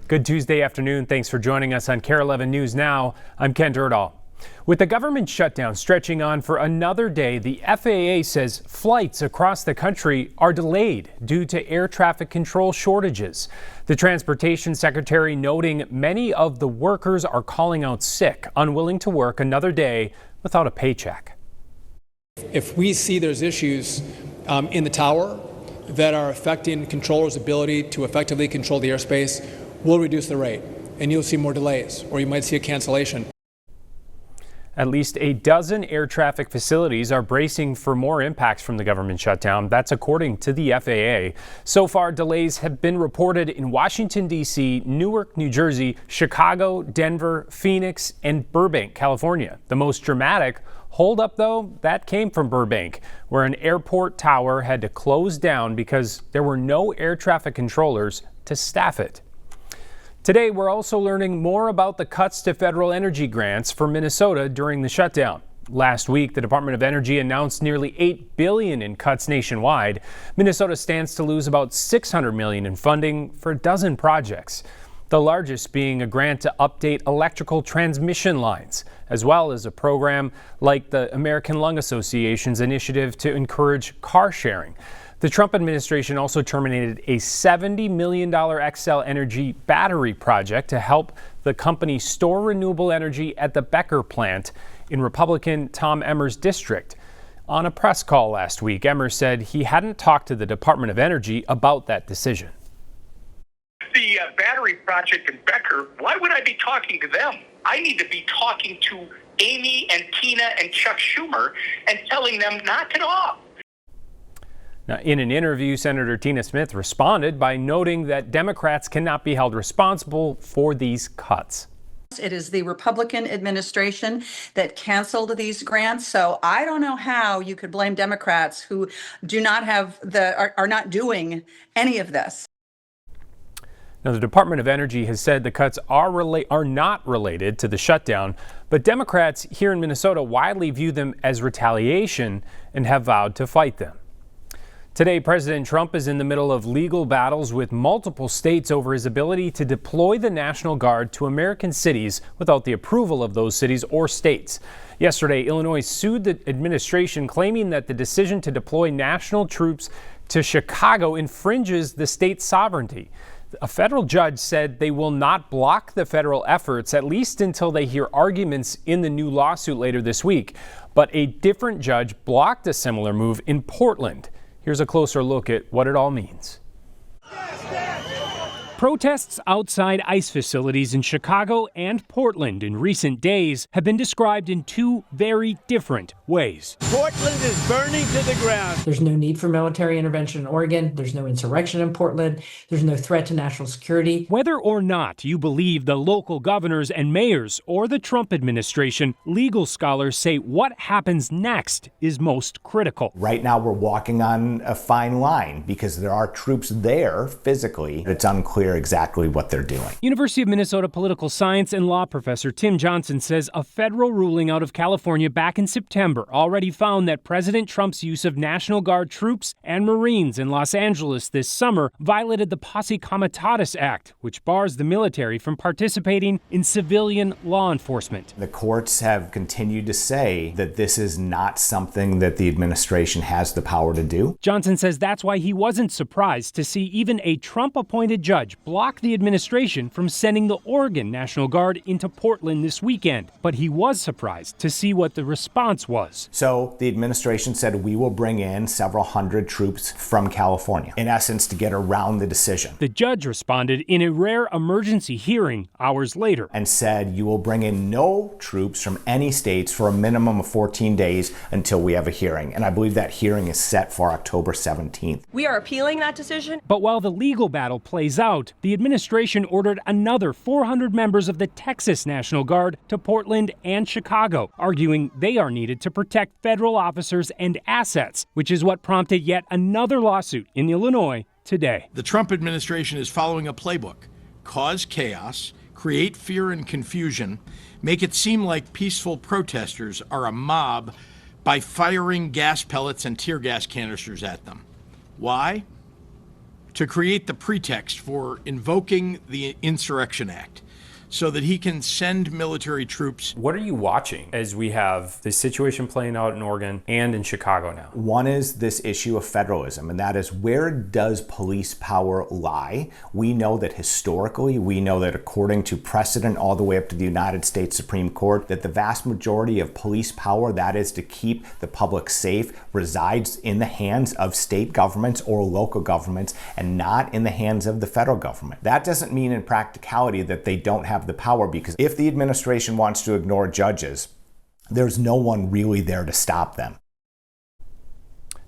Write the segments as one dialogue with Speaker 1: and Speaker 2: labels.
Speaker 1: Good Tuesday afternoon. Thanks for joining us on KARE 11 News Now. I'm Ken Durdahl. With the government shutdown stretching on for another day, the FAA says flights across the country are delayed due to air traffic control shortages. The transportation secretary noting many of the workers are calling out sick, unwilling to work another day without a paycheck.
Speaker 2: If we see there's issues in the tower that are affecting controllers' ability to effectively control the airspace, we'll reduce the rate and you'll see more delays, or you might see a cancellation.
Speaker 1: At least a dozen air traffic facilities are bracing for more impacts from the government shutdown. That's according to the FAA. So far, delays have been reported in Washington, D.C., Newark, New Jersey, Chicago, Denver, Phoenix, and Burbank, California. The most dramatic holdup, though, that came from Burbank, where an airport tower had to close down because there were no air traffic controllers to staff it. Today, we're also learning more about the cuts to federal energy grants for Minnesota during the shutdown. Last week, the Department of Energy announced nearly $8 billion in cuts nationwide. Minnesota stands to lose about $600 million in funding for a dozen projects, the largest being a grant to update electrical transmission lines, as well as a program like the American Lung Association's initiative to encourage car sharing. The Trump administration also terminated a $70 million Xcel Energy battery project to help the company store renewable energy at the Becker plant in Republican Tom Emmer's district. On a press call last week, Emmer said he hadn't talked to the Department of Energy about that decision.
Speaker 3: The battery project in Becker, why would I be talking to them? I need to be talking to Amy and Tina and Chuck Schumer and telling them knock it off.
Speaker 1: Now, in an interview, Senator Tina Smith responded by noting that Democrats cannot be held responsible for these cuts.
Speaker 4: It is the Republican administration that canceled these grants, so I don't know how you could blame Democrats who do not have are not doing any of this.
Speaker 1: Now, the Department of Energy has said the cuts are not related to the shutdown, but Democrats here in Minnesota widely view them as retaliation and have vowed to fight them. Today, President Trump is in the middle of legal battles with multiple states over his ability to deploy the National Guard to American cities without the approval of those cities or states. Yesterday, Illinois sued the administration, claiming that the decision to deploy national troops to Chicago infringes the state's sovereignty. A federal judge said they will not block the federal efforts, at least until they hear arguments in the new lawsuit later this week. But a different judge blocked a similar move in Portland. Here's a closer look at what it all means. Protests outside ICE facilities in Chicago and Portland in recent days have been described in two very different ways.
Speaker 5: Portland is burning to the ground.
Speaker 6: There's no need for military intervention in Oregon. There's no insurrection in Portland. There's no threat to national security.
Speaker 1: Whether or not you believe the local governors and mayors or the Trump administration, legal scholars say what happens next is most critical.
Speaker 7: Right now, we're walking on a fine line because there are troops there physically. It's unclear exactly what they're doing.
Speaker 1: University of Minnesota political science and law professor Tim Johnson says a federal ruling out of California back in September already found that President Trump's use of National Guard troops and Marines in Los Angeles this summer violated the Posse Comitatus Act, which bars the military from participating in civilian law enforcement.
Speaker 7: The courts have continued to say that this is not something that the administration has the power to do.
Speaker 1: Johnson says that's why he wasn't surprised to see even a Trump-appointed judge block the administration from sending the Oregon National Guard into Portland this weekend. But he was surprised to see what the response was.
Speaker 7: So the administration said we will bring in several hundred troops from California, in essence, to get around the decision.
Speaker 1: The judge responded in a rare emergency hearing hours later
Speaker 7: and said you will bring in no troops from any states for a minimum of 14 days until we have a hearing. And I believe that hearing is set for October 17th.
Speaker 8: We are appealing that decision.
Speaker 1: But while the legal battle plays out, the administration ordered another 400 members of the Texas National Guard to Portland and Chicago, arguing they are needed to protect federal officers and assets, which is what prompted yet another lawsuit in Illinois today.
Speaker 5: The Trump administration is following a playbook: cause chaos, create fear and confusion, make it seem like peaceful protesters are a mob by firing gas pellets and tear gas canisters at them. Why? to create the pretext for invoking the Insurrection Act so that he can send military troops.
Speaker 1: What are you watching as we have this situation playing out in Oregon and in Chicago now?
Speaker 7: One is this issue of federalism, and that is, where does police power lie? We know that historically, we know that according to precedent all the way up to the United States Supreme Court, that the vast majority of police power, that is to keep the public safe, resides in the hands of state governments or local governments and not in the hands of the federal government. That doesn't mean in practicality that they don't have the power, because if the administration wants to ignore judges, there's no one really there to stop them.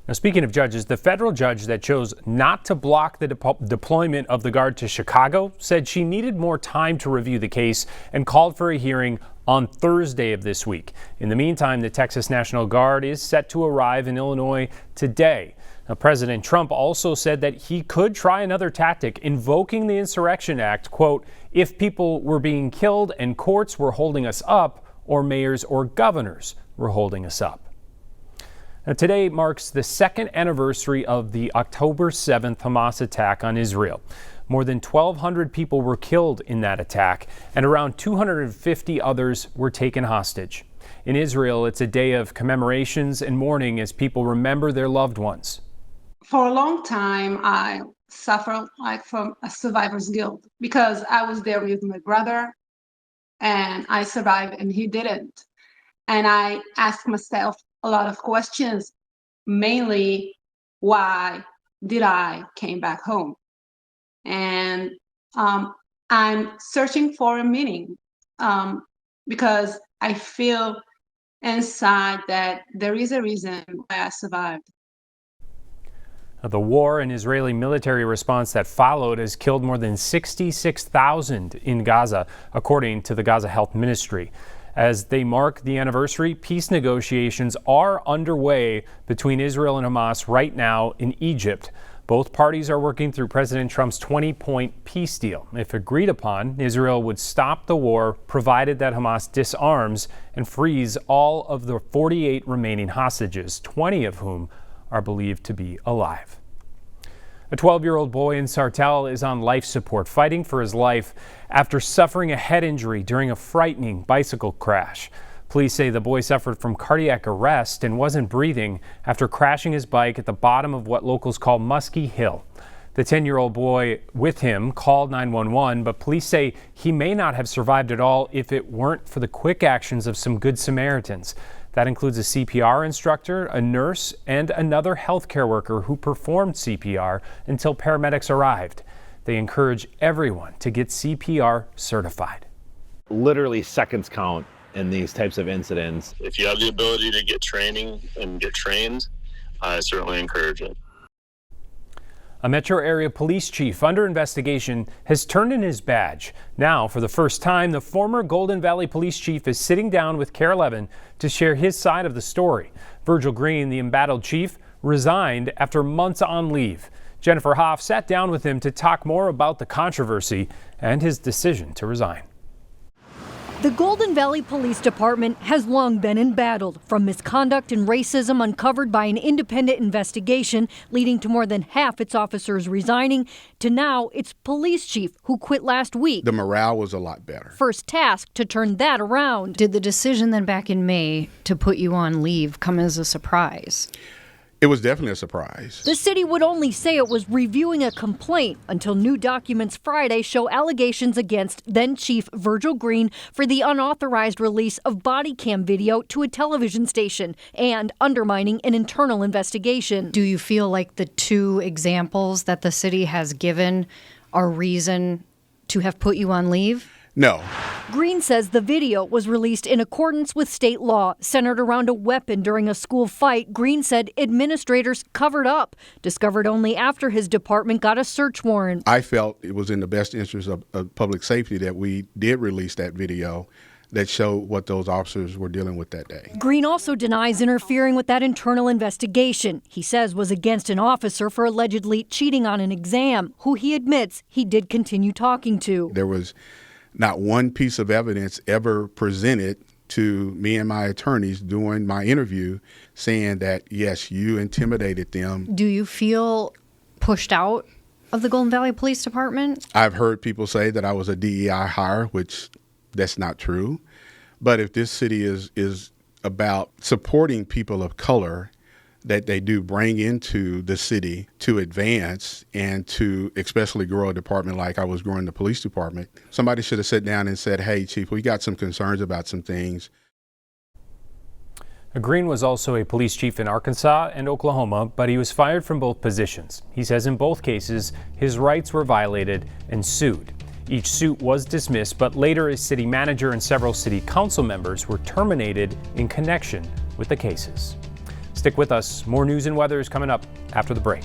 Speaker 1: Now, speaking of judges, the federal judge that chose not to block the deployment of the Guard to Chicago said she needed more time to review the case and called for a hearing on Thursday of this week. In the meantime, the Texas National Guard is set to arrive in Illinois today. Now, President Trump also said that he could try another tactic, invoking the Insurrection Act, quote, if people were being killed and courts were holding us up, or mayors or governors were holding us up. Now, today marks the second anniversary of the October 7th Hamas attack on Israel. More than 1,200 people were killed in that attack, and around 250 others were taken hostage. In Israel, it's a day of commemorations and mourning as people remember their loved ones.
Speaker 8: For a long time, I suffered from a survivor's guilt because I was there with my brother and I survived and he didn't. And I asked myself a lot of questions, mainly why did I came back home? And I'm searching for a meaning because I feel inside that there is a reason why I survived.
Speaker 1: The war and Israeli military response that followed has killed more than 66,000 in Gaza, according to the Gaza Health Ministry. As they mark the anniversary, peace negotiations are underway between Israel and Hamas right now in Egypt. Both parties are working through President Trump's 20-point peace deal. If agreed upon, Israel would stop the war, provided that Hamas disarms and frees all of the 48 remaining hostages, 20 of whom are believed to be alive. A 12-year-old boy in Sartell is on life support, fighting for his life after suffering a head injury during a frightening bicycle crash. Police say the boy suffered from cardiac arrest and wasn't breathing after crashing his bike at the bottom of what locals call Muskie Hill. The 10-year-old boy with him called 911, but police say he may not have survived at all if it weren't for the quick actions of some Good Samaritans. That includes a CPR instructor, a nurse, and another healthcare worker who performed CPR until paramedics arrived. They encourage everyone to get CPR certified.
Speaker 9: Literally seconds count in these types of incidents.
Speaker 10: If you have the ability to get training and get trained, I certainly encourage it.
Speaker 1: A metro area police chief under investigation has turned in his badge. Now, for the first time, the former Golden Valley police chief is sitting down with KARE 11 to share his side of the story. Virgil Green, the embattled chief, resigned after months on leave. Jennifer Hoff sat down with him to talk more about the controversy and his decision to resign.
Speaker 11: The Golden Valley Police Department has long been embattled, from misconduct and racism uncovered by an independent investigation leading to more than half its officers resigning, to now its police chief who quit last week.
Speaker 12: The morale was a lot better.
Speaker 11: First task to turn that around.
Speaker 13: Did the decision then back in May to put you on leave come as a surprise?
Speaker 12: It was definitely a surprise.
Speaker 11: The city would only say it was reviewing a complaint until new documents Friday show allegations against then Chief Virgil Green for the unauthorized release of body cam video to a television station and undermining an internal investigation.
Speaker 13: Do you feel like the two examples that the city has given are reason to have put you on leave?
Speaker 12: No.
Speaker 11: Green says the video was released in accordance with state law, centered around a weapon during a school fight. Green said administrators covered up, discovered only after his department got a search warrant.
Speaker 12: I felt it was in the best interest of public safety that we did release that video that showed what those officers were dealing with that day.
Speaker 11: Green also denies interfering with that internal investigation he says was against an officer for allegedly cheating on an exam, who he admits he did continue talking to.
Speaker 12: There was not one piece of evidence ever presented to me and my attorneys during my interview saying that, yes, you intimidated them.
Speaker 13: Do you feel pushed out of the Golden Valley Police Department?
Speaker 12: I've heard people say that I was a DEI hire, which that's not true. But if this city is about supporting people of color that they do bring into the city to advance and to especially grow a department like I was growing the police department, somebody should have sat down and said, hey, Chief, we got some concerns about some things.
Speaker 1: Green was also a police chief in Arkansas and Oklahoma, but he was fired from both positions. He says in both cases, his rights were violated and sued. Each suit was dismissed, but later his city manager and several city council members were terminated in connection with the cases. Stick with us. More news and weather is coming up after the break.